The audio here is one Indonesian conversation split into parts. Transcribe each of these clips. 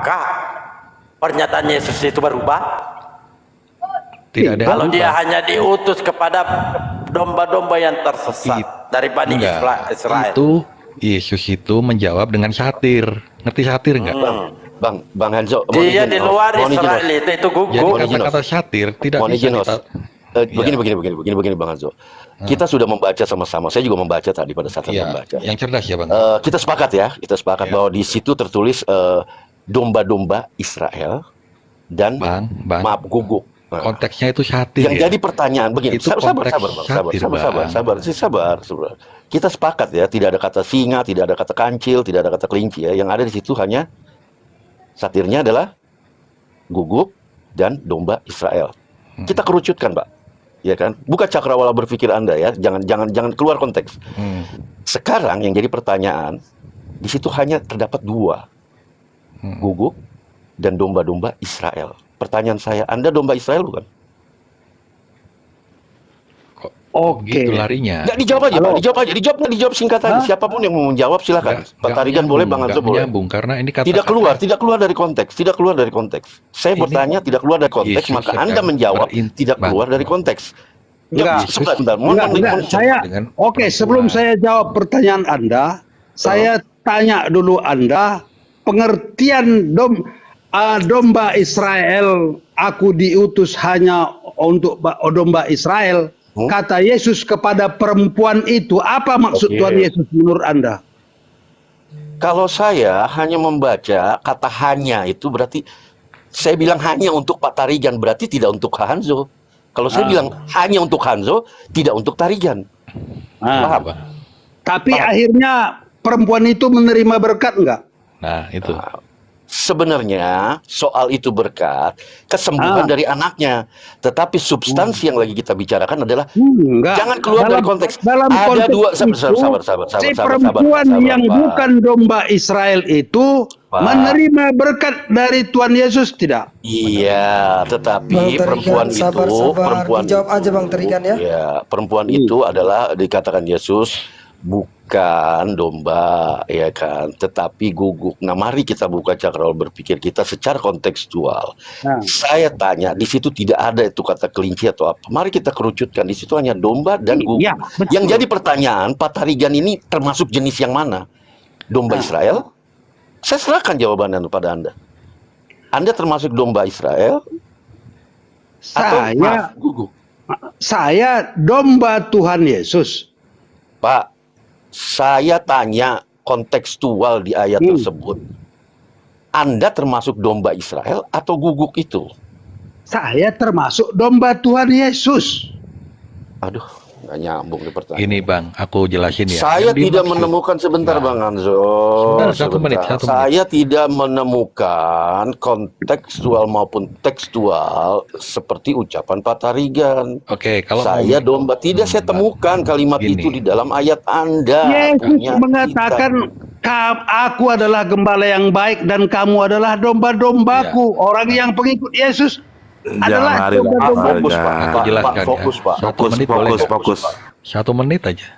apakah pernyataan Yesus itu berubah? Tidak ada. Kalau dia hanya diutus kepada domba-domba yang tersesat dari Bani Israel. Itu Yesus itu menjawab dengan satir. Ngerti satir nggak? Bang Hanzo, Dia di luar Israel itu gugup. Jadi kata-kata satir tidak bisa begini Bang Hanzo. Kita sudah membaca sama-sama. Saya juga membaca tadi pada saat membaca. Yang cerdas ya Bang. Kita sepakat bahwa di situ tertulis domba-domba Israel dan maaf guguk. Nah, konteksnya itu satir. Yang jadi pertanyaan begini, sabar. Kita sepakat ya, tidak ada kata singa, tidak ada kata kancil, tidak ada kata kelinci ya. Yang ada di situ hanya satirnya adalah guguk dan domba Israel. Kita kerucutkan, Pak. Ya kan? Bukan cakrawala berpikir Anda ya. Jangan keluar konteks. Sekarang yang jadi pertanyaan, di situ hanya terdapat dua. Guguk dan domba-domba Israel. Pertanyaan saya, Anda domba Israel bukan? Oke. Gitu larinya. Nggak dijawab aja, Pak. Dijawab singkat aja. Siapapun yang mau menjawab silakan. Pak Tarigan boleh, Bang Hanzo boleh. Karena ini kata tidak keluar dari konteks. Saya bertanya tidak keluar dari konteks, maka Anda menjawab tidak keluar dari konteks. Enggak. Sebelum saya jawab pertanyaan Anda, saya tanya dulu Anda, pengertian domba Israel, aku diutus hanya untuk domba Israel. Kata Yesus kepada perempuan itu, apa maksud Tuhan Yesus menurut Anda? Kalau saya hanya membaca kata hanya itu berarti saya bilang hanya untuk Pak Tarigan, berarti tidak untuk Hanzo. Kalau saya bilang hanya untuk Hanzo, tidak untuk Tarigan. Paham? Tapi akhirnya perempuan itu menerima berkat enggak? Nah, itu. Sebenarnya soal itu berkat kesembuhan dari anaknya, tetapi substansi yang lagi kita bicarakan adalah jangan keluar dari konteks. Ada dua sabar. Si perempuan yang bukan domba Israel itu menerima berkat dari Tuhan Yesus tidak? Iya, tetapi perempuan itu dijawab aja Bang Tarigan ya. Ya, perempuan itu adalah dikatakan Yesus bukan domba, ya kan, tetapi guguk. Nah, mari kita buka cakrawala berpikir kita secara kontekstual. Saya tanya, di situ tidak ada itu kata kelinci atau apa. Mari kita kerucutkan, di situ hanya domba dan guguk. Yang jadi pertanyaan, Pak Tarigan ini termasuk jenis yang mana? Domba Israel? Saya serahkan jawabannya kepada Anda. Anda termasuk domba Israel? Guguk? Saya domba Tuhan Yesus. Pak, saya tanya kontekstual di ayat tersebut. Anda termasuk domba Israel atau guguk itu? Saya termasuk domba Tuhan Yesus. Aduh, nggak nyambung nih pertanyaan. Ini Bang, aku jelasin ya. Saya tidak menemukan sebentar Bang Hanzo. Satu menit. Saya tidak menemukan kontekstual maupun tekstual seperti ucapan Pak Tarigan. Oke, kalau saya domba tidak saya temukan kalimat itu di dalam ayat Anda. Yesus mengatakan, aku adalah gembala yang baik dan kamu adalah domba-dombaku. Orang yang pengikut Yesus adalah fokus Pak. Fokus. 1 menit aja.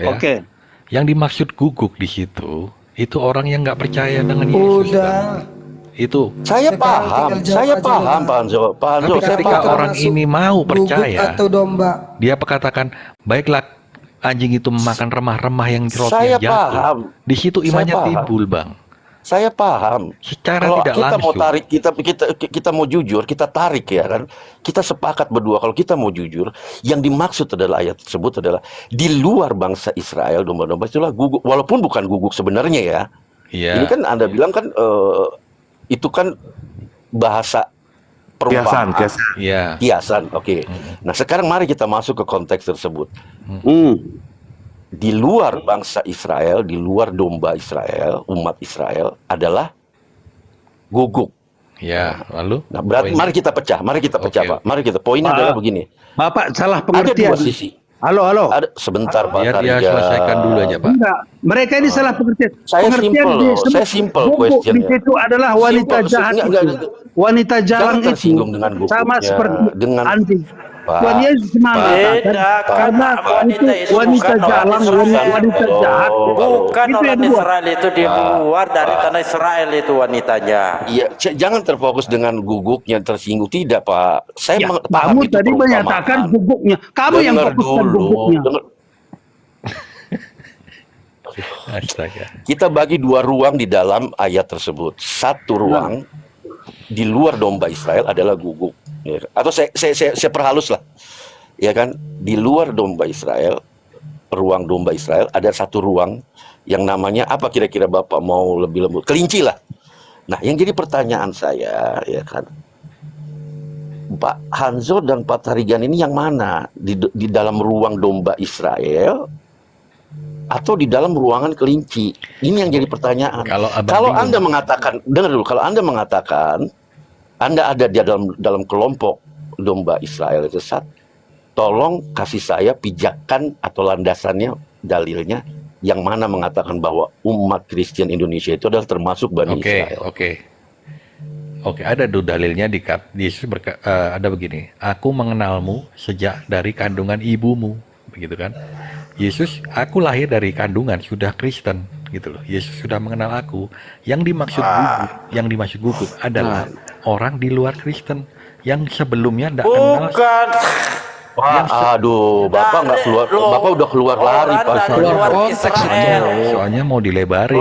Ya. Oke. Yang dimaksud guguk di situ itu orang yang nggak percaya dengan Yesus. Itu. Saya paham Pak Hanzo. Tapi ketika orang ini mau percaya, atau domba, dia katakan, baiklah anjing itu memakan remah-remah yang roti jatuh. Paham. Di situ imannya timbul, Bang. Saya paham. Secara kalau tidak kita langsung. Mau tarik, kita mau jujur, kita tarik ya kan. Kita sepakat berdua kalau kita mau jujur, yang dimaksud adalah ayat tersebut adalah di luar bangsa Israel domba-domba itulah guguk, walaupun bukan guguk sebenarnya ya. Iya. Ini kan Anda bilang kan itu kan bahasa perumpamaan. Kiasan. Oke. Nah, sekarang mari kita masuk ke konteks tersebut. Di luar bangsa Israel, di luar domba Israel, umat Israel adalah guguk. Ya, lalu? Nah, berarti mari kita pecah, Pak. Mari kita. Poinnya adalah begini. Bapak salah pengertian. Ada dua sisi. Halo. Sebentar Pak Tarigan. Dia selesaikan dulu aja Pak. Enggak, mereka ini salah pengertian. Saya simple question. Di situ adalah wanita jahat. Wanita jalang itu tersinggung dengan sama seperti anjing. Tuhan Yesus mengatakan Beda, karena wanita itu wanita bukan jalan, orang Israel. wanita jahat. Bukan Itu orang yang dibuat. Israel itu di luar dari tanah Israel itu wanitanya. Iya, jangan terfokus dengan guguknya tersinggung, tidak Pak. Saya Ya, paham kamu itu tadi perumpamaan. menyatakan guguknya. Kamu yang Dengar fokuskan dulu, guguknya. Astaga. Kita bagi dua ruang di dalam ayat tersebut. Satu ruang di luar domba Israel adalah guguk. Ya, atau saya perhalus lah, ya kan? Di luar domba Israel, ruang domba Israel ada satu ruang yang namanya apa kira-kira Bapak mau lebih lembut? Kelinci lah. Nah, yang jadi pertanyaan saya, ya kan, Pak Hanzo dan Pak Tarigan ini yang mana? Di dalam ruang domba Israel atau di dalam ruangan kelinci? Ini yang jadi pertanyaan. Kalau Kalau bingung. Anda mengatakan, dengar dulu, kalau Anda mengatakan Anda ada di dalam kelompok domba Israel itu, tolong kasih saya pijakan atau landasannya, dalilnya yang mana mengatakan bahwa umat Kristen Indonesia itu adalah termasuk Bani Israel. Oke, ada tuh dalilnya di Yesus ada begini, aku mengenalmu sejak dari kandungan ibumu, begitu kan? Yesus, aku lahir dari kandungan sudah Kristen, gitu loh. Yesus sudah mengenal aku. Yang dimaksud guguk adalah orang di luar Kristen yang sebelumnya tidak kenal. Bukan. Aduh, Bapak nggak keluar, Bapak udah keluar lari Pak. Dari luar konteks Israel. Soalnya mau dilebarin.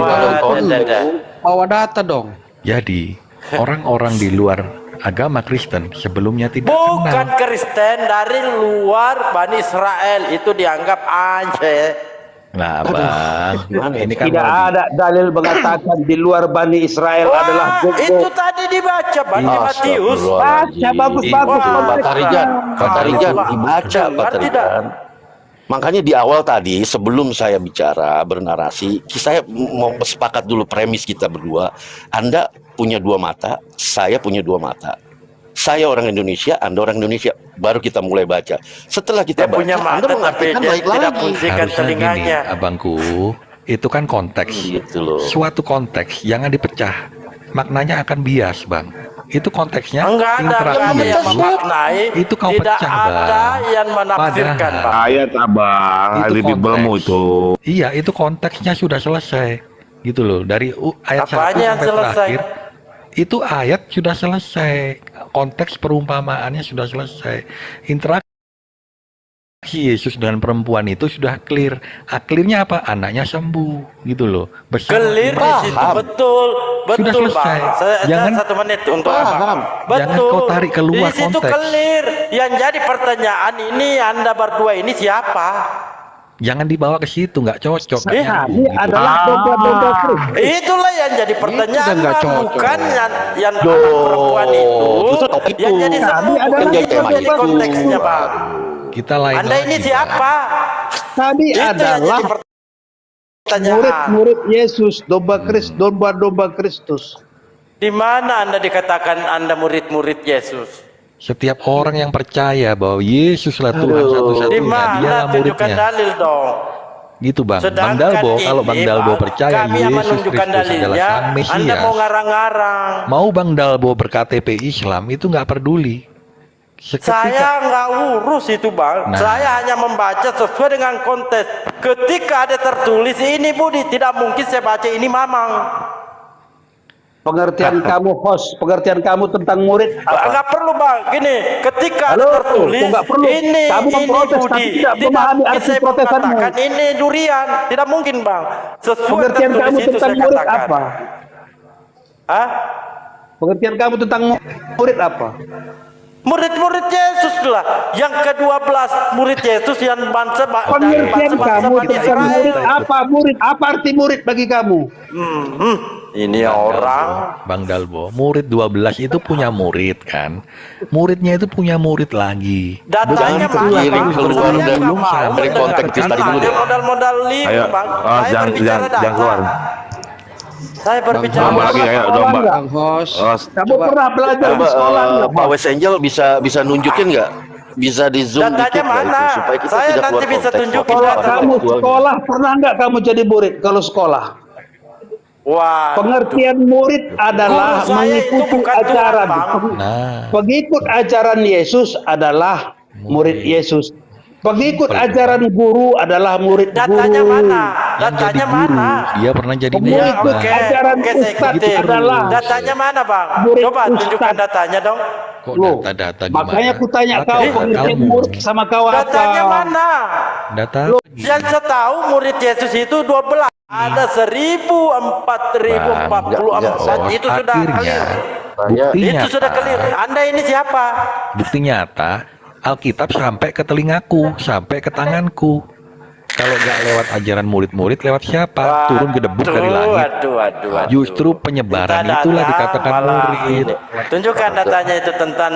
Bawa data dong. Jadi orang-orang di luar agama Kristen sebelumnya tidak Bukan kenal. Kristen, dari luar Bani Israel itu dianggap anjing. Nah, Bang, ini kan Tidak ada dalil mengatakan di luar Bani Israel adalah Wah, itu guguk. tadi dibaca Bani Matius. Baca bagus-bagus. Pak Tarigan, Pak Tarigan, Wah, dibaca Pak dengar tidak? Tarigan. Makanya di awal tadi, sebelum saya bicara bernarasi, saya mau sepakat dulu premis kita berdua. Anda punya dua mata, saya punya dua mata. Saya orang Indonesia, Anda orang Indonesia. Baru kita mulai baca. Setelah kita Dia baca, punya Anda mata tapi mengartikan dia baik tidak lagi. fungsikan harusnya gini, telinganya. abangku, itu kan konteks. Gitu loh. Suatu konteks jangan dipecah, maknanya akan bias, Bang. Itu konteksnya Enggak ada interaksi yang Yesus. memaknai. Itu kau Tidak pecah, ada Bang. yang menafsirkan, Padahal- Bang. Ayat abang, Itu lebih konteks. belum itu. Iya, itu konteksnya sudah selesai, gitu loh. Dari ayat 1 Apanya yang sampai selesai? terakhir, itu ayat sudah selesai. Konteks perumpamaannya sudah selesai. Interaksi Yesus dengan perempuan itu sudah clear. Clearnya apa? Anaknya sembuh, gitu loh. Bersama Clear di iman. situ, betul, betul selesai. Bang. Saya Jangan- 1 menit untuk Paham. Abang. Jangan Betul. kau tarik keluar di situ konteks. clear. Yang jadi pertanyaan ini Anda berdua ini siapa? Jangan dibawa ke situ, nggak cocok. nggak Ini nyambung, gitu. adalah domba-domba Kristus. Itulah yang jadi pertanyaan, udah nggak Bang. cocok. Bukan yang anak perempuan itu. Justru topik Yang itu. jadi Kami sembuh adalah bukan itu tema jadi itu. konteksnya, Bang. Kita lain Anda ini lagi, siapa? Kami Itu yang adalah jadi pertanyaan. murid-murid Yesus, domba-domba Kristus. Di mana Anda dikatakan Anda murid-murid Yesus? Setiap orang yang percaya bahwa Yesuslah Tuhan Di satu-satunya, mana? dialah Tunjukkan muridnya. dalil dong. Gitu Bang. Bang Sedangkan Dalbo, kalau Bang ini, Dalbo Bang, percaya kami yang Yesus menunjukkan Kristus adalah dalilnya, Sang Anda Mesias, mau ngarang-ngarang. mau Bang Dalbo berKTP Islam itu nggak peduli. Saya nggak urus itu, Bang. Nah. Saya hanya membaca sesuai dengan konteks. Ketika ada tertulis ini Budi, tidak mungkin saya baca ini Mamang. Pengertian kamu host, pengertian kamu tentang murid apa? Nggak perlu, Bang. Gini, ketika ada Halo, tertulis nggak perlu. ini Kamu memprotes, Budi, tapi tidak memahami mungkin arti saya protesanmu. mengatakan ini durian. Tidak mungkin, Bang. Sesuai Pengertian tertulis kamu itu tentang saya murid katakan. apa? Hah? Pengertian kamu tentang murid apa? Murid-murid Yesus lah. Yang ke-12 murid Yesus yang bangsa Pengertian kamu Bani tentang Israel. murid apa? Murid apa arti murid bagi kamu? Ini orang. Bang Dalbo, murid 12 itu punya murid kan. Muridnya itu punya murid lagi. Datanya Bukan mana, kiri, Bang? keluar Saya dari- nggak mau dari konteks mendengarkan tadi dulu deh. modal-modal liur, Ayo, Bang. Saya jangan berbicara data. jangan keluar. Saya berbicara Domba lagi ya, domba. Bang Host. Kamu pernah belajar di Coba sekolah nggak, Pak Wes Angel bisa nunjukin nggak? Bisa di zoom Datanya dikit nggak mana? itu supaya kita Saya tidak nanti keluar bisa konteks. tunjukin Fokus data. pada Kamu faktualnya. sekolah pernah nggak kamu jadi murid kalau sekolah? Wah, Pengertian murid adalah Guru saya itu mengikuti bukan Tuhan, ajaran. Bang. Nah, Pengikut ajaran Yesus adalah murid Yesus. Pengikut ajaran guru adalah murid Datanya guru. mana? Yang jadi Datanya guru, mana? dia pernah jadi Pengikut murid. Ya, Bang. oke. ajaran Oke, saya ustadz ikutin. adalah Datanya mana, Bang? murid Coba tunjukkan ustadz. datanya dong. Kok Loh, data-data gimana? makanya aku tanya Pakai kau akal pengertian kamu. murid sama kau apa? Datanya mana? Data Yang saya tahu murid Yesus itu 12. Ada 1444. Itu sudah akhirnya, clear. bukti Itu sudah nyata, clear. Anda ini siapa? bukti nyata, Alkitab sampai ke telingaku, sampai ke tanganku. Kalau nggak lewat ajaran murid-murid, lewat siapa? Turun gedebuk dari langit. Waduh. Justru penyebaran Minta itulah data, dikatakan malah murid. ini. Tunjukkan datanya itu tentang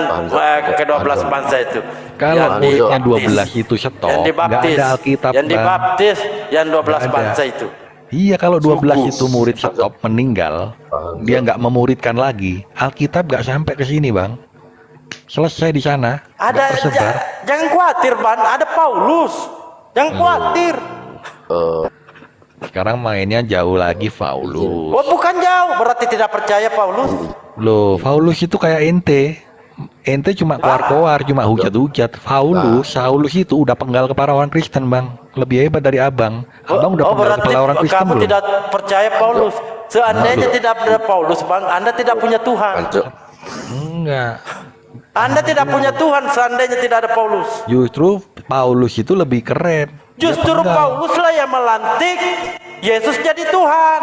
ke-12 bangsa itu. Kalau Yang muridnya dibaptis. 12 itu stop, Yang nggak dibaptis. ada Alkitab. Yang Bang. dibaptis, yang 12 Nggak ada. bangsa itu. Iya, kalau 12 itu murid stop meninggal, dia nggak memuridkan lagi. Alkitab nggak sampai ke sini, Bang. Selesai di sana, nggak Ada tersebar. jangan khawatir, Ban. Ada Paulus. Jangan khawatir. Sekarang mainnya jauh lagi Paulus. Oh, bukan jauh, berarti tidak percaya Paulus. Loh, Paulus itu kayak ente. Ente cuma keluar-keluar, cuma hujat-hujat. Saulus itu udah penggal kepala orang Kristen, Bang. Lebih hebat dari Abang. Abang udah penggal berarti kepala orang Kristen kamu belum? tidak percaya Paulus. Seandainya tidak ada Paulus, Bang, Anda tidak punya Tuhan. Enggak. Anda tidak punya Tuhan seandainya tidak ada Paulus. Justru Paulus itu lebih keren. Dia Justru penggal. Pauluslah yang melantik Yesus jadi Tuhan.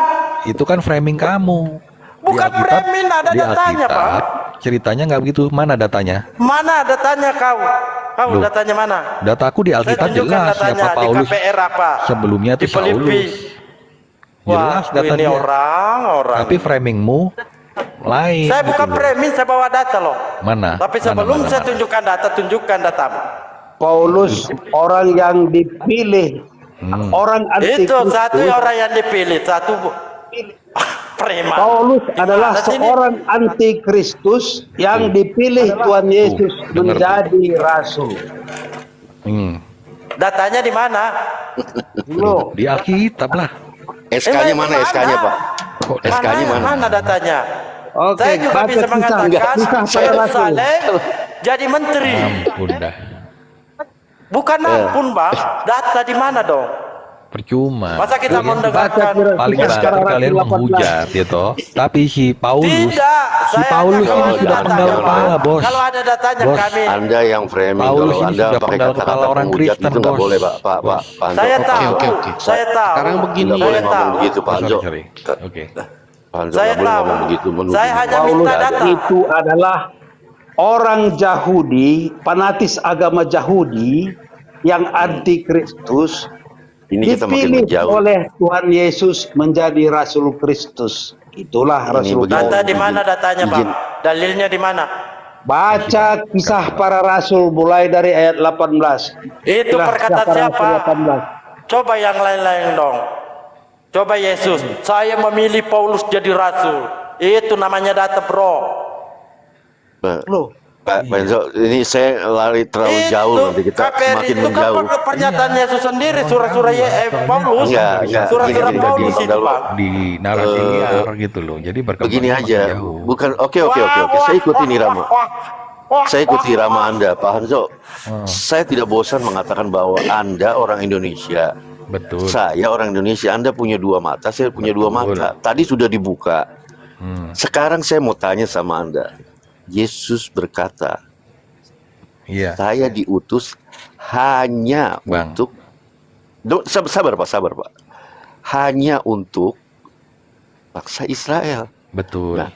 Itu kan framing kamu. Bukan framing, ada di datanya, Alkitab, Bang. ceritanya nggak begitu. Mana datanya? Mana datanya kau? Kau Loh, datanya mana? Dataku di Saya Alkitab tunjukkan jelas datanya siapa di Paulus. KPR apa? Sebelumnya itu Di Filipi. Saulus. Jelas Wah, data ini dia. orang. Tapi framingmu lain. Saya bukan gitu loh. framing, saya bawa data loh. Mana? Tapi Mana, sebelum mana, saya mana? tunjukkan datamu. Paulus orang yang dipilih, orang anti Itu satu orang yang dipilih, satu preman. Paulus adalah Gimana sih ini? seorang antikristus yang dipilih Tuhan Yesus dengar menjadi rasul. Hmm. Datanya di mana? Loh, Di Alkitab lah. SK-nya mana SK-nya, Pak? Kok SK-nya mana? Mana datanya? oke, Saya juga baca bisa kisah, mengatakan kisah para rasul. Yerusalem jadi menteri. Ampun dah. Bukan ampun, Bang. Data di mana dong? Percuma. Masa kita Kalian mendengarkan? paling Kisah banter para kalian rasul 18. menghujat gitu. Tapi si Paulus, Tidak, si saya Paulus hanya ini kalau sudah datanya, penggal Bang. kepala, Bos. Kalau ada datanya Bos, kami. Anda yang framing, Paulus kalau ini Anda sudah pakai penggal kata-kata kepala orang penghujat Kristen, itu nggak Bos. boleh, Pak Anjo. Saya tahu. Oke, oke. Saya tahu. Sekarang begini. Nggak boleh Saya ngomong tahu. begitu, Pak Anjo. Sorry. Oke. Pak Anjo Saya nggak boleh tahu. ngomong begitu. menuduh. Saya hanya Paulus minta data. itu adalah orang Yahudi, fanatis agama Yahudi yang antikristus, Ini kita makin dipilih menjauh. oleh Tuhan Yesus menjadi Rasul Kristus. Itulah Ini Rasul begini. Data Paulus. di mana datanya, Bang? Dalilnya di mana? Baca kisah para rasul mulai dari ayat 18. Itu Kisah perkataan para siapa? rasul 18. Coba yang lain-lain dong. Coba Yesus, saya memilih Paulus jadi rasul. Itu namanya data, bro. Loh, Pak Enzo, ini saya lari terlalu jauh, nanti kita KPR semakin itu kan menjauh. pernyataan Yesus sendiri, surah-surah Paulus. Enggak, Surah-surah gini, Paulus gini, itu, kalau- Bang. Di narasi liar gitu loh. Jadi berkembang Begini semakin aja, jauh. bukan oke. Saya ikuti irama. Saya ikuti irama Anda, Pak Hanzo. Saya tidak bosan mengatakan bahwa Anda orang Indonesia. Betul. Saya orang Indonesia. Anda punya dua mata, saya punya dua Betul. mata. Tadi sudah dibuka. Sekarang saya mau tanya sama Anda. Yesus berkata, Iya. saya diutus hanya Bang. untuk sabar Pak. Hanya untuk bangsa Israel. Betul. Nah,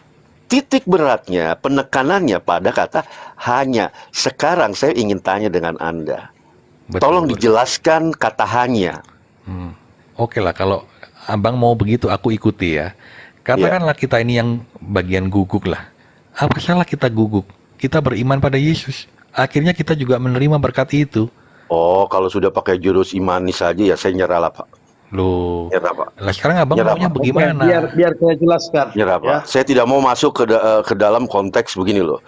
titik beratnya, penekanannya pada kata hanya. Sekarang saya ingin tanya dengan Anda. Betul. Tolong dijelaskan kata hanya. Oke lah, kalau abang mau begitu aku ikuti ya. Katakanlah kita ini yang bagian guguk lah. Apa salah kita guguk? Kita beriman pada Yesus. Akhirnya kita juga menerima berkat itu. Oh, kalau sudah pakai jurus imani saja ya saya nyerah lah Pak. Loh. Nyerah Pak. Lah sekarang abang Nyerah, maunya Pak. bagaimana? biar saya jelaskan. Nyerah Pak. Saya tidak mau masuk ke dalam konteks begini loh.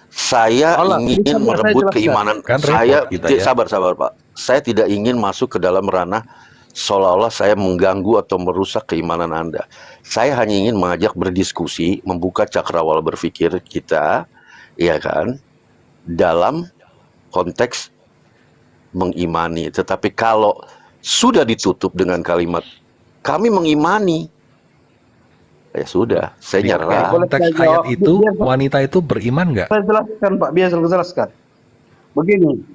Saya Alah, ingin bisa, saya merebut jelaskan. keimanan Kan repot saya. kita ya. Sabar Pak. Saya tidak ingin masuk ke dalam ranah seolah-olah saya mengganggu atau merusak keimanan Anda. Saya hanya ingin mengajak berdiskusi, membuka cakrawala berpikir kita, ya kan, dalam konteks mengimani. Tetapi kalau sudah ditutup dengan kalimat kami mengimani, ya sudah, saya nyerah. Konteks ayat itu, wanita itu beriman nggak? Saya jelaskan Pak, biar saya jelaskan. Begini,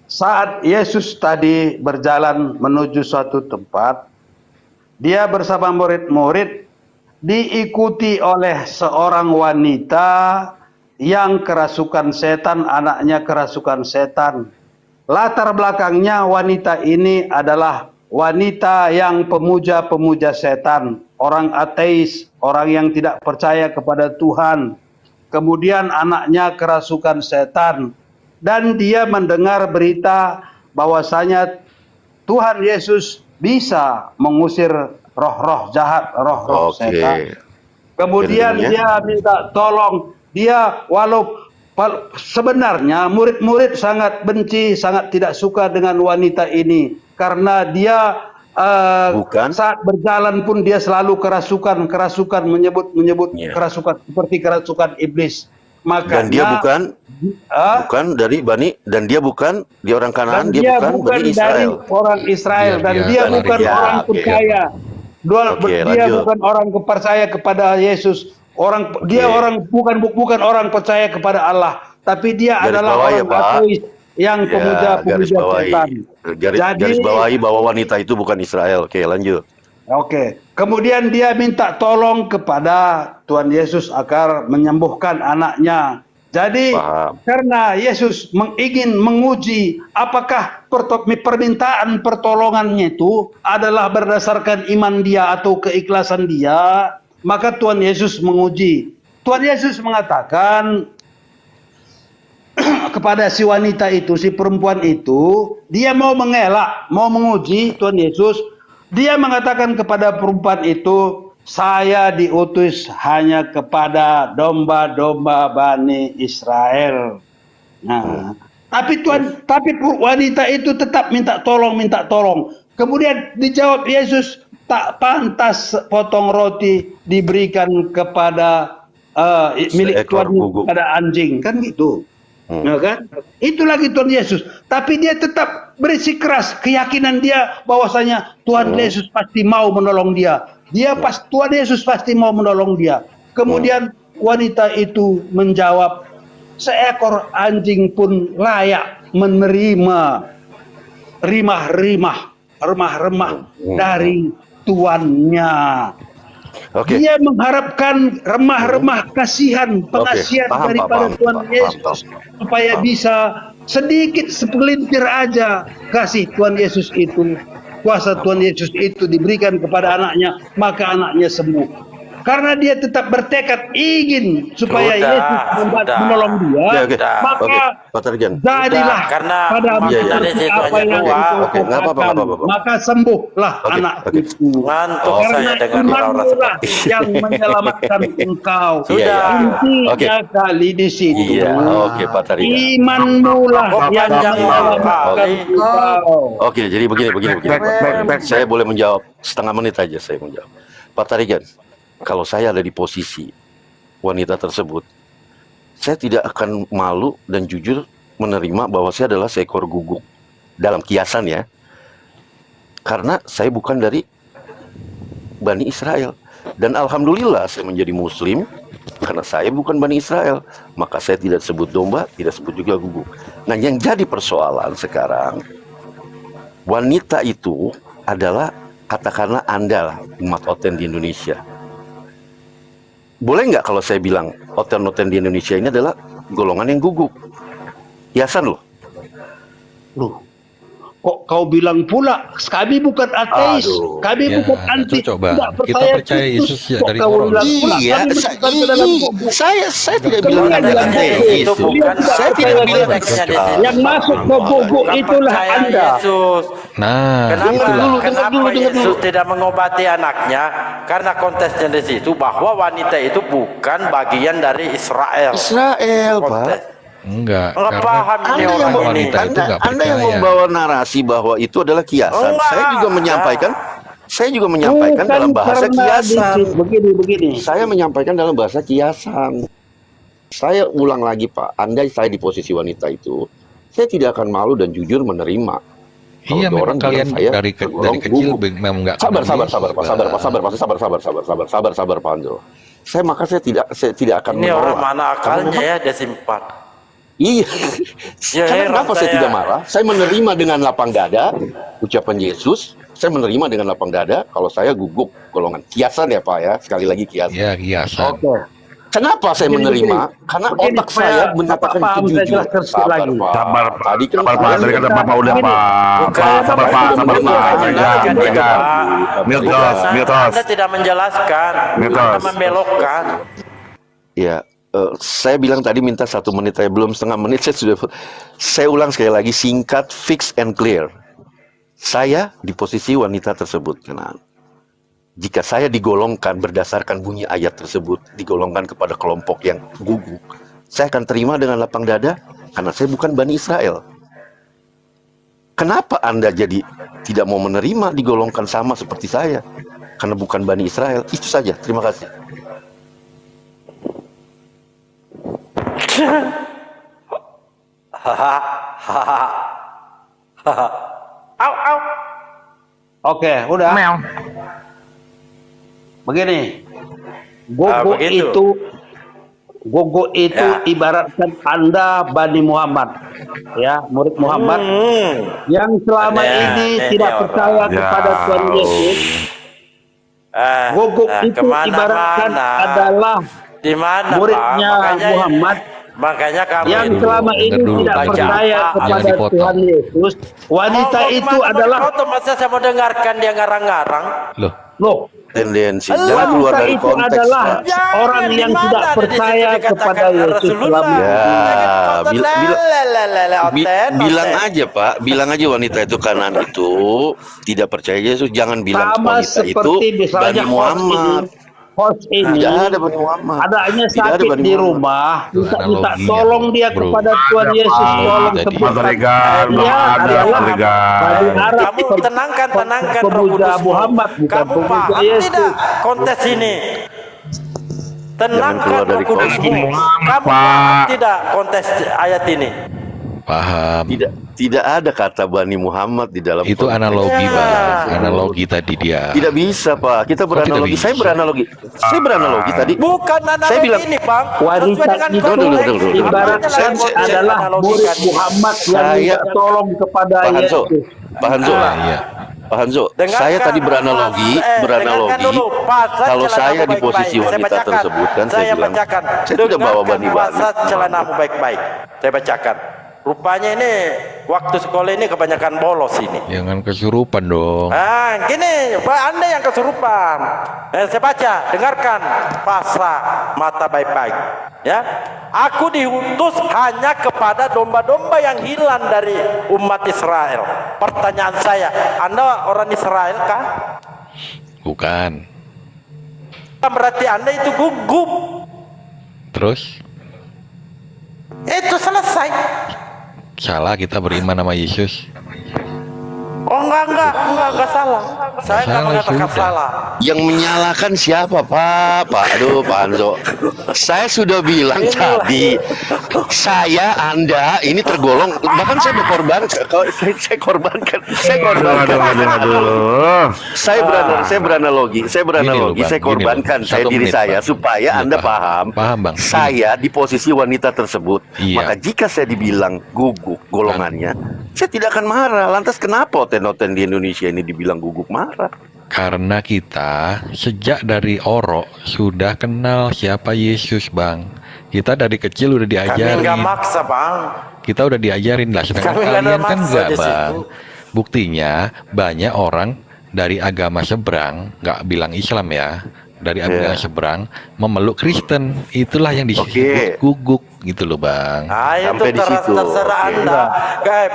saat Yesus tadi berjalan menuju suatu tempat, dia bersama murid-murid diikuti oleh seorang wanita yang kerasukan setan, anaknya kerasukan setan. Latar belakangnya wanita ini adalah wanita yang pemuja-pemuja setan, orang ateis, orang yang tidak percaya kepada Tuhan. Kemudian anaknya kerasukan setan. Dan dia mendengar berita bahwasanya Tuhan Yesus bisa mengusir roh-roh jahat, roh-roh setan. Kemudian dia minta tolong. Dia sebenarnya murid-murid sangat benci, sangat tidak suka dengan wanita ini. Karena dia saat berjalan pun dia selalu kerasukan, menyebut kerasukan seperti kerasukan iblis. Makanya, dan dia bukan dari dia orang Kanaan, dia bukan Bani Israel. Dari orang Israel dan dia bukan orang percaya. Dia bukan orang percaya kepada Yesus. Dia bukan orang percaya kepada Allah, tapi dia adalah orang ateis yang pemuja-pemuja setan. Garis bawahi bahwa wanita itu bukan Israel. Oke, lanjut. Oke. Kemudian dia minta tolong kepada Tuhan Yesus agar menyembuhkan anaknya. Jadi karena Yesus ingin menguji apakah permintaan pertolongannya itu adalah berdasarkan iman dia atau keikhlasan dia, maka Tuhan Yesus menguji. Tuhan Yesus mengatakan kepada si wanita itu, si perempuan itu, dia mau mengelak, mau menguji Tuhan Yesus. Dia mengatakan kepada perempuan itu, saya diutus hanya kepada domba-domba Bani Israel. Nah, tapi wanita itu tetap minta tolong. Kemudian dijawab Yesus, tak pantas potong roti diberikan kepada milik Tuhan kepada anjing, kan gitu. Ya kan? Itu lagi Tuhan Yesus. Tapi dia tetap bersikeras keyakinan dia bahwasanya Tuhan Yesus pasti mau menolong dia. Tuhan Yesus pasti mau menolong dia. Kemudian wanita itu menjawab, seekor anjing pun layak menerima remah-remah dari tuannya. Dia mengharapkan remah-remah kasihan, pengasihan daripada Tuhan Yesus supaya bisa sedikit sepelintir aja kasih Tuhan Yesus itu, kuasa Tuhan Yesus itu diberikan kepada anaknya, maka anaknya sembuh. Karena dia tetap bertekad ingin supaya Yesus menolong dia, maka jadilah pada apa yang dikatakan, maka sembuhlah anak itu. Karena imanmu lah yang menyelamatkan engkau. Intinya kali di situ. Imanmu lah yang menyelamatkan engkau. Oke, jadi begini. Saya boleh menjawab setengah menit aja, saya menjawab. Pak Tarigan, kalau saya ada di posisi wanita tersebut, saya tidak akan malu dan jujur menerima bahwa saya adalah seekor guguk dalam kiasan ya. Karena saya bukan dari Bani Israel. Dan alhamdulillah saya menjadi muslim karena saya bukan Bani Israel. Maka saya tidak sebut domba, tidak sebut juga guguk. Nah, yang jadi persoalan sekarang, wanita itu adalah, katakanlah Anda lah, umat Oten di Indonesia. Boleh nggak kalau saya bilang Oten-Oten di Indonesia ini adalah golongan yang guguk? Hiasan loh. Kok kau bilang pula kami bukan ateis, kami bukan anti, tidak percaya Yesus ya dari orang. Iya, saya tidak bilang ateis. Saya tidak bilang yang masuk ke guguk itulah Anda. Nah, kenapa Yesus tidak mengobati anaknya? Karena konteksnya di situ bahwa wanita itu bukan bagian dari Israel. Pak. Enggak, Anda yang membawa narasi bahwa itu adalah kiasan. Saya juga menyampaikan dalam bahasa kiasan. Begini. Saya menyampaikan dalam bahasa kiasan. Saya ulang lagi, Pak. Andai saya di posisi wanita itu, saya tidak akan malu dan jujur menerima. Kalau Iya, ada memang orang kalian bilang saya dari tergolong kecil gugup. memang nggak Sabar, kenal sabar, Yesus, sabar, Pak, Bang. sabar, Pak Hanzo. Saya tidak akan Ini orang menolak. mana Karena akalnya memang- ya dia simpan. Iya. Ya, Karena heran kenapa saya saya. tidak marah? Saya menerima dengan lapang dada ucapan Yesus. Saya menerima dengan lapang dada kalau saya gugup golongan kiasan ya Pak ya. Sekali lagi kiasan. Ya, kiasan. Oke. Kenapa saya menerima? Karena Begini, otak saya supaya menyatakan Bapak paham, saya kejujuran. jelaskan sedikit lagi. Sabar, Tadi kan sabar, Pak. kalian Tadi kata minta- Bapak udah, Pak. Bukan, Pak, sabar, Pak. Sabar, Pak. Menjelaskan Pegang, itu, pegang. Pak. Mitos, mitos. Anda tidak menjelaskan, Mitos. Anda membelokkan. Ya, saya bilang tadi minta 1 menit, saya belum setengah menit, saya ulang sekali lagi, singkat, fix and clear. Saya di posisi wanita tersebut, Kenan. Jika saya digolongkan berdasarkan bunyi ayat tersebut, digolongkan kepada kelompok yang gugup, saya akan terima dengan lapang dada, karena saya bukan Bani Israel. Kenapa Anda jadi tidak mau menerima digolongkan sama seperti saya? Karena bukan Bani Israel. Itu saja, terima kasih. Au, au. Oke, udah. Meow. Begini, gogo begitu. itu Ya. ibaratkan Anda Bani Muhammad, ya, murid Muhammad yang selama ini tidak percaya kepada Tuhan Yesus. Gogo itu ibaratkan adalah di mana, muridnya Muhammad Makanya kami yang dulu, selama ini dengar dulu, tidak Pak. percaya Jangan kepada dipotong. Tuhan Yesus. Wanita itu adalah masa saya mau dengarkan dia ngarang-ngarang. Loh, Tendensi jangan keluar wanita dari itu konteks. adalah Pak. orang yang tidak percaya kepada Yesus selama Bilang aja Pak, bilang aja wanita itu kanan itu tidak percaya Yesus, jangan bilang sama wanita itu seperti misalnya Bani Muhammad. host ini Tidak ada Bani Muhammad. adanya Tidak ada sakit Bani di Muhammad. rumah, minta Analogi tolong dia bro. kepada Tuhan Yesus, tolong Tadi. sembuhkan. Mas Regan, Dia Bang Adam, adalah Mas Regan. Bani Arab, Kamu tenangkan Roh pemuja Kudusmu. Muhammad, bukan Kamu pemuja paham Yesus. tidak kontes ini? Tenangkan keluar Roh dari Kudusmu. konteks. Kamu Pak. paham tidak kontes ayat ini? paham. Tidak ada kata Bani Muhammad di dalam Itu konteks. analogi, Ya. Bang. Analogi tadi dia. Tidak bisa Pak, kita beranalogi. tidak Saya bisa? beranalogi. Saya beranalogi tadi. Bukan analogi Saya bilang- ini, Bang. Wanita Sesuai dengan itu konteks. ibaratkan Apanya lagi adalah analogikan murid ini? Muhammad yang Saya- minta tolong kepada Pak Hanzo, Yesus. Pak Hanzo, Iya. Pak Hanzo, Dengarkan, saya tadi beranalogi, dengarkan dulu, Pak. kalau Celanamu saya di baik-baik. posisi Saya wanita bacakan. tersebut kan saya bilang, bacakan. saya tidak bawa Dengarkan bani-bani. puasa celanamu baik-baik. Saya bacakan. Rupanya ini waktu sekolah ini kebanyakan bolos ini. Jangan kesurupan dong. Gini, Pak, Anda yang kesurupan. Saya baca, dengarkan pasrah mata baik-baik. Ya, aku diutus hanya kepada domba-domba yang hilang dari umat Israel. Pertanyaan saya, Anda orang Israel kah? Bukan. Berarti Anda itu gugup. Terus Itu selesai. salah kita beriman sama Yesus. Oh enggak salah. Saya enggak Salah, mengatakan sudah. salah. Yang menyalahkan siapa Pak? Aduh Pak Hanzo, saya sudah bilang tadi, Anda ini tergolong, bahkan saya berkorban, saya korbankan. Aduh. Saya beranalogi, Bang, saya gini, korbankan Bang. saya 1 diri menit, saya Bang. supaya Iya, Anda paham. Paham, Bang. Saya di posisi wanita tersebut, Iya. maka jika saya dibilang gugup golongannya, saya tidak akan marah. Lantas kenapa oten-oten di Indonesia ini dibilang gugup marah? Karena kita sejak dari orok sudah kenal siapa Yesus, Bang. Kita dari kecil udah Kami diajarin. enggak maksa, Bang. Kita udah diajarin lah, sedangkan Kami nggak ada kalian kan maksa enggak, di Bang. situ. Buktinya banyak orang dari agama seberang, nggak bilang Islam ya, dari agama seberang memeluk Kristen. Itulah yang disebut Oke. guguk gitu loh, Bang. Itu Sampai di situ. terserah Oke. Anda.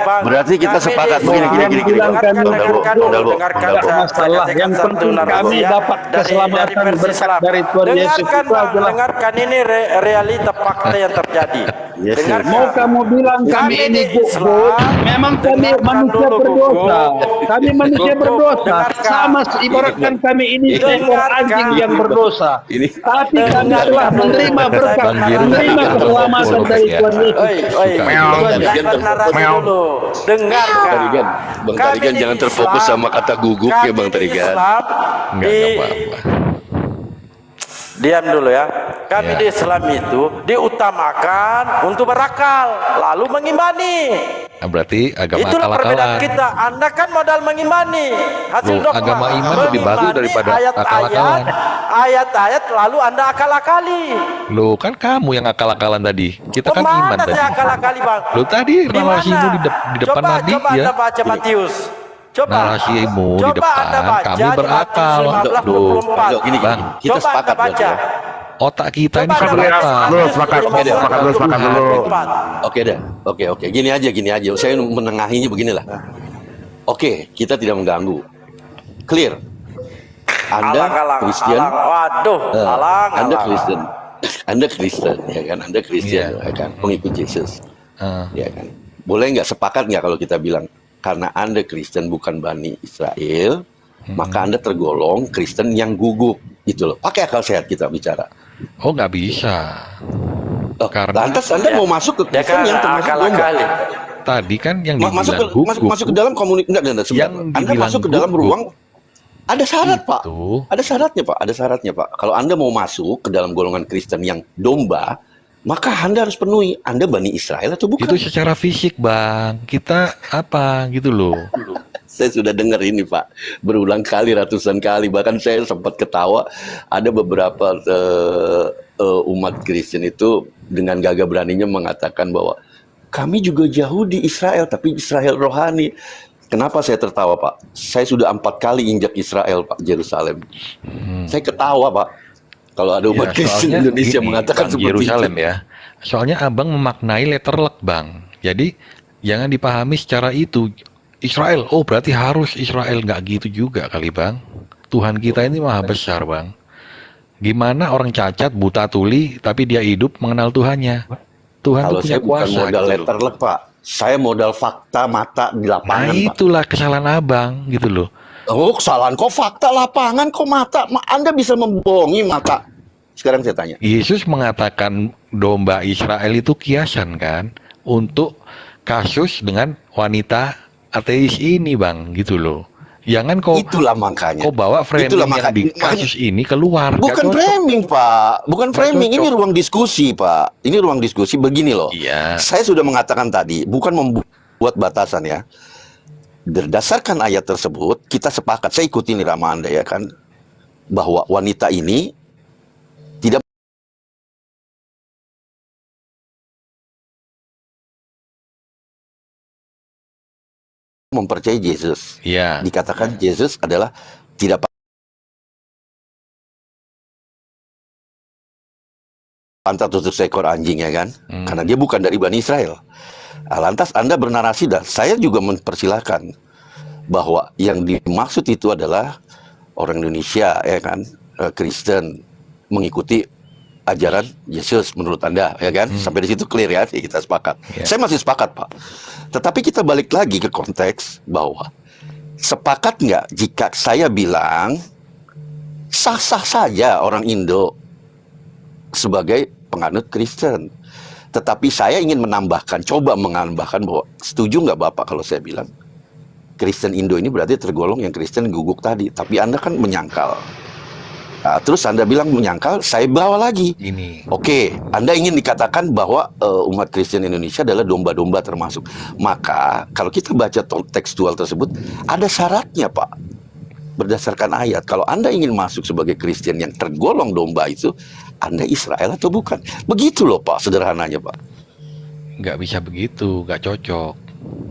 Bang. Berarti kita Kami sepakat di- begini, gini. Dengarkan Dengarkan dulu, dulu. dengarkan Tidak saya masalah. kasihkan Yang satu penting narasi kami ya. dapat keselamatan versi berkat Islam. dari Tuhan Yesus. Dengarkan, Itu Bang. adalah- Dengarkan ini realita fakta yang terjadi. Yes, Dengarkan. Mau kamu bilang kami ini gugup, memang kami manusia berdosa. Kami manusia berdosa. Sama ibaratkan kami ini seekor anjing yang berdosa. Tapi kami telah menerima berkat, Bang Giri. menerima keselamatan psikolog dari ya. Tuhan Yesus. Oi, Suka Meow. dengarkan narasi Meow. dulu. Dengarkan. Tarigan, Bang Kami Tarigan di jangan terfokus Islam- sama kata guguk ya, Bang kami di Tarigan. Islam, Enggak di apa-apa. diam dulu ya. Kami Ya. di Islam itu diutamakan untuk berakal, lalu mengimani. Nah, berarti agama Itulah perbedaan akal-akalan. kita. Anda kan modal mengimani. Hasil Loh, dogma. agama iman lebih bagus Mengimani daripada ayat-ayat, akal-akalan. ayat-ayat lalu Anda akal-akali. Loh, kan kamu yang akal-akalan tadi. Kita kan Kemana iman tadi. saya akal-akali, Bang? Loh, tadi Di narasimu mana? di depan coba, Nabi coba ya. Anda baca Matius. Coba. Narasimu di Coba depan, Anda baca kami di berakal. Matius 15, Loh, 24. Gini, Bang. kita Coba sepakat Anda baca. berarti ya. Otak kita ini Coba Anda seperti baca apa? Lu Matius sepakat, 15, sepakat dulu. 24. Oke dah, oke. Gini aja. Saya menengahinya beginilah. Oke, kita tidak mengganggu. Clear. Anda Alang-alang, Kristen, alang. Waduh, alang, Anda alang. Kristen, Anda Kristen, ya kan? Anda Kristen, Iya. ya kan? Pengikut Yesus, Ah. ya kan? Boleh nggak sepakat nggak kalau kita bilang karena Anda Kristen bukan Bani Israel, maka Anda tergolong Kristen yang guguk, gitu loh. Pakai akal sehat kita bicara. Oh, nggak bisa. Oh, Karena- lantas Anda mau masuk ke Dia Kristen kan yang termasuk domba? akal-akali. Tadi kan yang Masuk ke, dibilang guguk. masuk ke dalam komunitas, enggak, sebentar. Yang Anda dibilang masuk ke dalam guguk ruang, ada syarat Pak, itu. ada syaratnya Pak. Kalau Anda mau masuk ke dalam golongan Kristen yang domba, maka Anda harus penuhi. Anda Bani Israel atau bukan? Itu secara fisik, Bang. Kita apa gitu loh. Saya sudah dengar ini Pak, berulang kali, ratusan kali. Bahkan saya sempat ketawa, ada beberapa umat Kristen itu dengan gagah beraninya mengatakan bahwa kami juga Yahudi Israel, tapi Israel rohani. Kenapa saya tertawa Pak? Saya sudah 4 kali injak Israel Pak, Yerusalem. Saya ketawa Pak. Kalau ada umat Kristen soalnya Indonesia gini, mengatakan Bang, seperti Yerusalem itu. ya. Soalnya Abang memaknai letterlek, Bang. Jadi jangan dipahami secara itu. Israel, oh berarti harus Israel, nggak gitu juga kali, Bang. Tuhan kita ini maha besar, Bang. Gimana orang cacat, buta tuli, tapi dia hidup mengenal Tuhannya. Tuhan Kalau tuh punya saya bukan kuasa. modal gitu loh. letterlek Pak, saya modal fakta mata di Nah lapangan Pak. itulah kesalahan Abang, gitu loh. Oh, kesalahan kok fakta lapangan kok mata. Anda bisa membohongi mata. Sekarang saya tanya. Yesus mengatakan domba Israel itu kiasan kan untuk kasus dengan wanita ateis ini, Bang, gitu loh. Jangan kau Itulah makanya. kau bawa framing Itulah yang di kasus ini keluar. Nggak Bukan cocok. framing, Pak. Bukan Nggak framing. Ini cocok. ruang diskusi, Pak. Ini ruang diskusi begini loh. Iya. Saya sudah mengatakan tadi, bukan membuat batasan ya. Berdasarkan ayat tersebut, kita sepakat. Saya ikuti irama Anda ya kan, bahwa wanita ini tidak mempercayai Yesus. Iya. Dikatakan Yesus adalah tidak pantas untuk seekor anjing ya kan, karena dia bukan dari Bani Israel. Nah, lantas Anda bernarasi dan saya juga mempersilahkan bahwa yang dimaksud itu adalah orang Indonesia ya kan, Kristen mengikuti ajaran Yesus menurut Anda ya kan, sampai di situ clear ya, kita sepakat. Ya. Saya masih sepakat Pak. Tetapi kita balik lagi ke konteks bahwa sepakat nggak jika saya bilang sah-sah saja orang Indo sebagai penganut Kristen. Tetapi saya ingin menambahkan, coba menambahkan bahwa setuju nggak Bapak kalau saya bilang Kristen Indo ini berarti tergolong yang Kristen guguk tadi. Tapi Anda kan menyangkal. Nah, terus Anda bilang menyangkal, saya bawa lagi. Ini. Oke, Anda ingin dikatakan bahwa umat Kristen Indonesia adalah domba-domba termasuk. Maka kalau kita baca tekstual tersebut, ada syaratnya Pak. Berdasarkan ayat, kalau Anda ingin masuk sebagai Kristen yang tergolong domba itu, Anda Israel atau bukan? Begitu loh Pak, sederhananya Pak. Nggak bisa begitu, nggak cocok.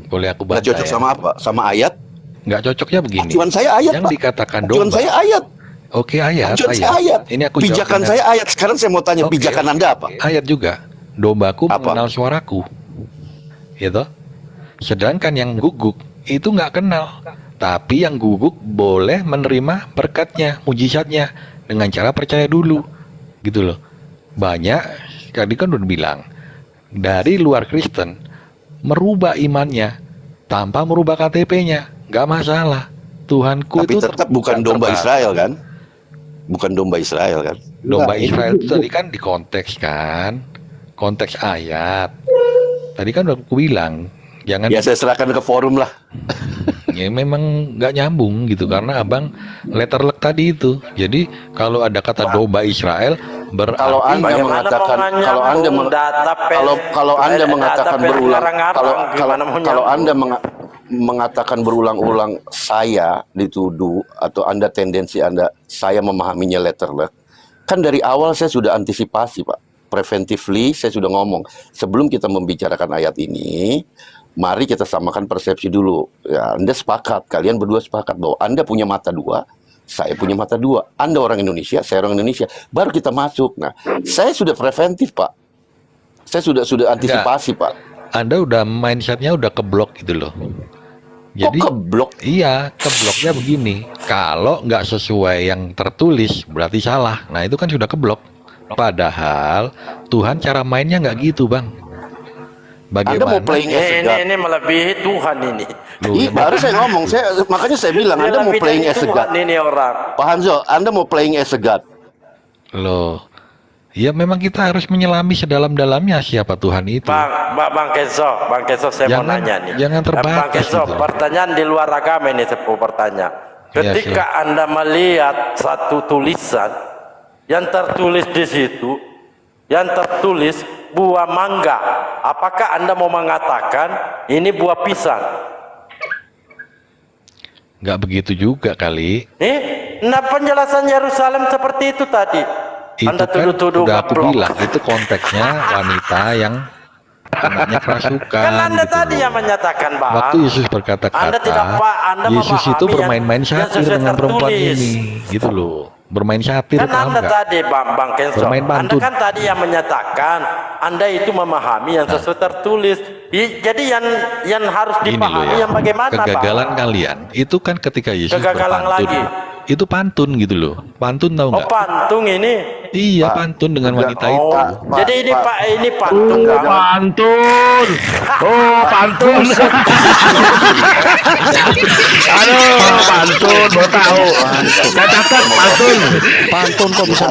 Boleh aku Nggak baca cocok ya? sama apa? Sama ayat? Nggak cocoknya begini. Acuan saya ayat Yang Pak. dikatakan Acuan domba. saya ayat. Oke, ayat. Acuan saya ayat. Ini aku Pijakan jawab dengan- saya ayat. Sekarang saya mau tanya, Oke, pijakan oke. Anda apa? Ayat juga. Dombaku Apa? mengenal suaraku. Gitu. Sedangkan yang guguk itu nggak kenal. Tapi yang guguk boleh menerima berkatnya, mujizatnya dengan cara percaya dulu. Gitu loh. Banyak, tadi kan udah bilang, dari luar Kristen merubah imannya tanpa merubah KTP-nya, nggak masalah. Tuhanku Tapi itu tetap bukan domba terbatas. Israel kan? Bukan domba Israel kan? Domba Enggak, Israel itu- itu tadi kan dikonteks kan. konteks ayat. Tadi kan udah aku bilang, jangan Ya saya serahkan ke forum lah. ya memang nggak nyambung gitu karena abang letterlek tadi itu. Jadi kalau ada kata domba Israel berarti Kalau Anda Bagaimana mengatakan mau kalau Anda nyambung meng- data kalau Anda data mengatakan berulang ngarang-ngarang, gimana mau kalau nyambung? Anda mengatakan berulang-ulang saya dituduh atau Anda tendensi saya memahaminya letterlek. Kan dari awal saya sudah antisipasi, Pak. Preventively saya sudah ngomong sebelum kita membicarakan ayat ini, mari kita samakan persepsi dulu. Ya, Anda sepakat, kalian berdua sepakat bahwa Anda punya mata dua, saya punya mata dua. Anda orang Indonesia, saya orang Indonesia. Baru kita masuk. Nah, saya sudah preventif, Pak. Saya sudah antisipasi, Pak. Anda udah mindsetnya udah keblok gitu loh. Jadi keblok? Iya, kebloknya begini. Kalau nggak sesuai yang tertulis berarti salah. Nah itu kan sudah keblok. Padahal Tuhan cara mainnya nggak gitu, Bang. Anda Bagaimana? mau playing as a God? Ini melebihi Tuhan ini. Iya, baru saya ngomong. Makanya saya bilang Anda mau Lebih playing dari as a God. Tuhan ini orang. Pak Hanzo, Anda mau playing as a God. Loh, ya memang kita harus menyelami sedalam-dalamnya siapa Tuhan itu. Bang Kenzo, saya mau nanya nih. Jangan terbatas Bang Kenzo, gitu. pertanyaan di luar agama ini saya mau bertanya. Iya, Ketika Anda melihat satu tulisan yang tertulis di situ, yang tertulis buah mangga, apakah Anda mau mengatakan ini buah pisang? Nggak begitu juga kali. Nah penjelasan Yerusalem seperti itu tadi. Itu Anda kan tuduh-tuduh udah aku gaplok. bilang itu konteksnya wanita yang anaknya kerasukan. Kan Anda gitu tadi loh. yang menyatakan, Bang. Waktu Yesus berkata-kata, Anda tidak Anda Yesus itu memahami bermain-main yang satir sesuai dengan perempuan tertulis. ini, gitu loh. Bermain satir, Kan paham Anda nggak? tadi Bang Kenzo, Bermain Anda pantun. kan tadi yang menyatakan Anda itu memahami yang sesuai tertulis. Jadi yang harus Gini loh dipahami ya, yang bagaimana, kegagalan Bang? kalian itu kan ketika Yesus Kegagalan berpantun. lagi. Itu pantun gitu loh. Pantun tahu Oh nggak? pantung ini. Iya, pantun dengan wanita itu. Oh, jadi ini pantung, Bang. Pantun. Oh, pantun. Aduh, pantun, baru tahu. Saya catat pantun. Pantun kok bisa